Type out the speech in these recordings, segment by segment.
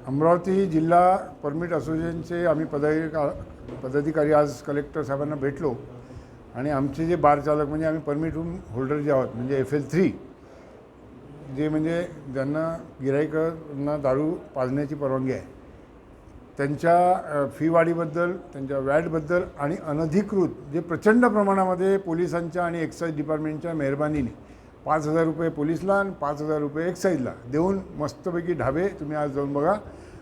अमरावती जिल्हा परमिट असोसिएशनचे आम्ही पदाधिकारी आज कलेक्टर साहेबांना भेटलो आणि आमचे जे बार चालक म्हणजे आम्ही परमिट होल्डर जे आहोत म्हणजे FL3 जे म्हणजे ज्यांना गिऱ्हाईकांना दारू पाजण्याची परवानगी आहे त्यांच्या फी वाढीबद्दल, त्यांच्या वॅटबद्दल आणि अनधिकृत जे प्रचंड प्रमाणामध्ये पोलिसांच्या आणि एक्साईज डिपार्टमेंटच्या मेहरबानीने 5,000 रुपये पोलिसला आणि 5,000 रुपये एक्साईजला देऊन मस्तपैकी ढाबे तुम्ही आज जाऊन बघा.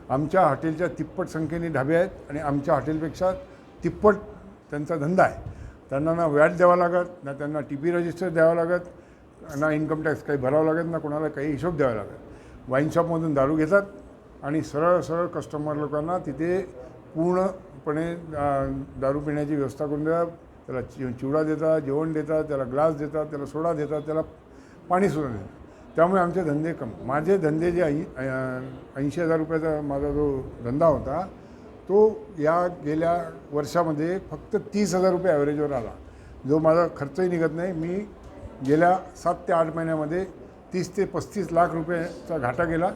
आमच्या हॉटेलच्या तिप्पट संख्येने ढाबे आहेत आणि आमच्या हॉटेलपेक्षा तिप्पट त्यांचा धंदा आहे. त्यांना ना वॅट द्यावा लागत, ना त्यांना TP रजिस्टर द्यावं लागत, ना इन्कम टॅक्स काही भरावं लागत, ना कोणाला काही हिशोब द्यावा लागत. वाईन शॉपमधून दारू घेतात आणि सरळ सरळ कस्टमर लोकांना तिथे पूर्णपणे दारू पिण्याची व्यवस्था करून देतात. त्याला चिवडा देतात, जेवण देतात, त्याला ग्लास देतात, त्याला सोडा देतात, त्याला पाणीसुद्धा देतात. त्यामुळे आमचे धंदे माझे धंदे जे 80,000 रुपयाचा माझा जो धंदा होता तो या गेल्या वर्षामध्ये फक्त 30,000 रुपये ॲव्हरेजवर आला. जो माझा खर्चही निघत नाही. मी गेल्या 7 ते 8 महिन्यामध्ये 30 ते 35 लाख रुपयाचा घाटा गेला.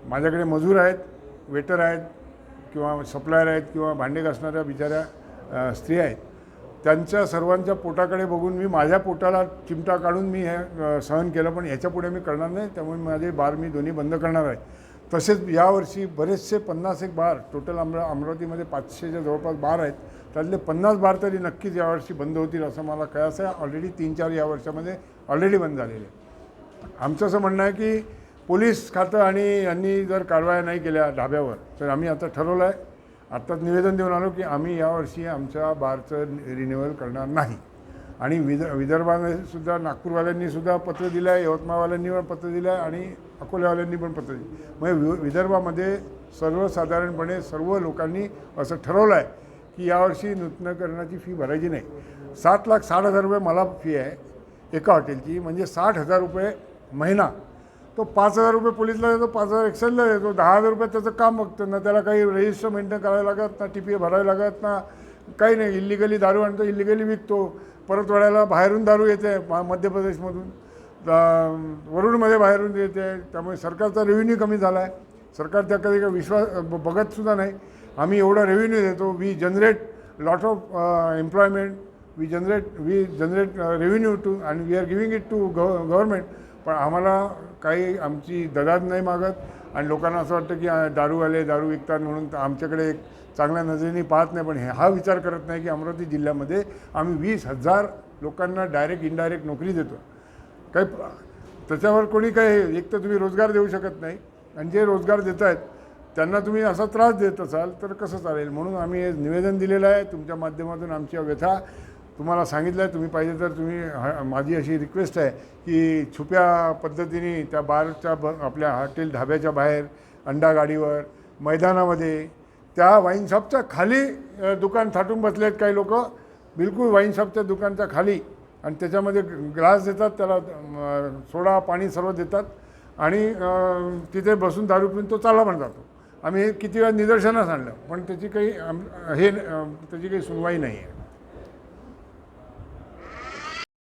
माझ्याकडे मजूर आहेत, वेटर आहेत किंवा सप्लायर आहेत किंवा भांडे घासणाऱ्या बिचाऱ्या स्त्री आहेत. त्यांच्या सर्वांच्या पोटाकडे बघून मी माझ्या पोटाला चिमटा काढून मी हे सहन केलं, पण ह्याच्यापुढे मी करणार नाही. त्यामुळे माझे बार मी दोन्ही बंद करणार आहे. तसेच यावर्षी बरेचसे 50 बार टोटल अमरावतीमध्ये 500च्या जवळपास बार आहेत. त्यातले 50 बार तरी नक्कीच यावर्षी बंद होतील असं मला कळायचं आहे. ऑलरेडी 3-4 या वर्षामध्ये ऑलरेडी बंद झालेले. आमचं असं म्हणणं आहे की पोलीस खातं आणि यांनी जर कारवाया नाही केल्या ढाब्यावर तर आम्ही आता ठरवलं आहे, आत्ताच निवेदन देऊन आलो की आम्ही यावर्षी आमच्या बारचं रिन्युअल करणार नाही. आणि विदर्भामध्ये सुद्धा नागपूरवाल्यांनीसुद्धा पत्र दिलं आहे, यवतमाळवाल्यांनी पण पत्र दिलं आहे आणि अकोल्यावाल्यांनी पण पत्र दिलं. म्हणजे विदर्भामध्ये सर्वसाधारणपणे सर्व लोकांनी असं ठरवलं आहे की यावर्षी नूतनीकरणाची फी भरायची नाही. 7,60,000 रुपये मला फी आहे एका हॉटेलची, म्हणजे 60,000 रुपये महिना. तो 5,000 रुपये पोलिसला देतो, 5,000 एक्साईजला देतो, 10,000 रुपये त्याचं काम बघतो ना. त्याला काही रजिस्टर मेंटेन करायला लागत ना, TP भरायला लागत ना, काही नाही. इल्लिगली दारू आणतो, इल्लिगली विकतो. परत वेळेला बाहेरून दारू येते, मध्य प्रदेशमधून, वरुडमध्ये बाहेरून येते. त्यामुळे सरकारचा रेव्हेन्यू कमी झाला आहे. सरकार त्याकडे काही विश्वास बघतसुद्धा नाही. आम्ही एवढा रेव्हेन्यू देतो, we generate lot of employment, we generate revenue to and we are giving it to government. पण आम्हाला काही आमची ददाद नाही मागत आणि लोकांना असं वाटतं की दारूवाले दारू विकतात म्हणून आमच्याकडे एक चांगल्या नजरेने पाहत नाही. पण हा विचार करत नाही की अमरावती जिल्ह्यामध्ये आम्ही 20,000 लोकांना डायरेक्ट इनडायरेक्ट नोकरी देतो. काही त्याच्यावर कोणी काही एक तर तुम्ही रोजगार देऊ शकत नाही आणि जे रोजगार देत आहेत त्यांना तुम्ही असा त्रास देत असाल तर कसं चालेल. म्हणून आम्ही हे निवेदन दिलेलं आहे. तुमच्या माध्यमातून आमच्या व्यथा तुम्हाला सांगितलं आहे. तुम्ही पाहिजे तर तुम्ही माझी अशी रिक्वेस्ट आहे की छुप्या पद्धतीने त्या बारच्या आपल्या हॉटेल ढाब्याच्या बाहेर, अंडा गाडीवर, मैदानामध्ये, त्या वाईन शॉपच्या खाली दुकान थाटून बसले आहेत काही लोक. बिलकुल वाईन शॉपच्या दुकानच्या खाली आणि त्याच्यामध्ये ग्लास देतात, त्याला सोडा पाणी सर्व देतात आणि तिथे बसून दारू पिऊन तो चालला पण जातो. आम्ही हे किती वेळा निदर्शनास आणलं पण त्याची काही सुनवाई नाही आहे.